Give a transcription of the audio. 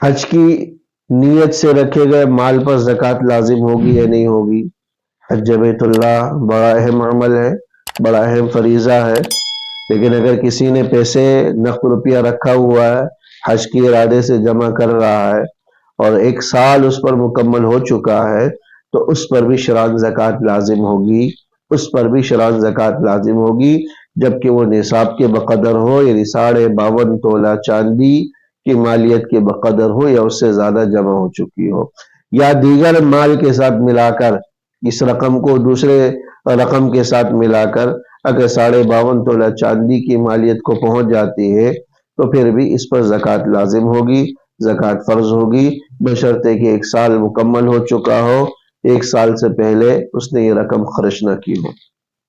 حج کی نیت سے رکھے گئے مال پر زکوٰۃ لازم ہوگی یا نہیں ہوگی؟ حج بیت اللہ بڑا اہم عمل ہے، بڑا اہم فریضہ ہے، لیکن اگر کسی نے پیسے نقد روپیہ رکھا ہوا ہے، حج کے ارادے سے جمع کر رہا ہے اور 1 سال اس پر مکمل ہو چکا ہے، تو اس پر بھی شرعاً زکوٰۃ لازم ہوگی، اس پر بھی شرعاً زکوٰۃ لازم ہوگی، جبکہ وہ نصاب کے بقدر ہو، یعنی 52.5 تولہ چاندی کی مالیت کے بقدر ہو یا اس سے زیادہ جمع ہو چکی ہو، یا دیگر مال کے ساتھ ملا کر اس رقم کو دوسرے رقم کے ساتھ ملا کر اگر 52.5 تولہ چاندی کی مالیت کو پہنچ جاتی ہے تو پھر بھی اس پر زکوٰۃ لازم ہوگی، زکوٰۃ فرض ہوگی، بشرطے کہ 1 سال مکمل ہو چکا ہو، 1 سال سے پہلے اس نے یہ رقم خرچ نہ کی ہو۔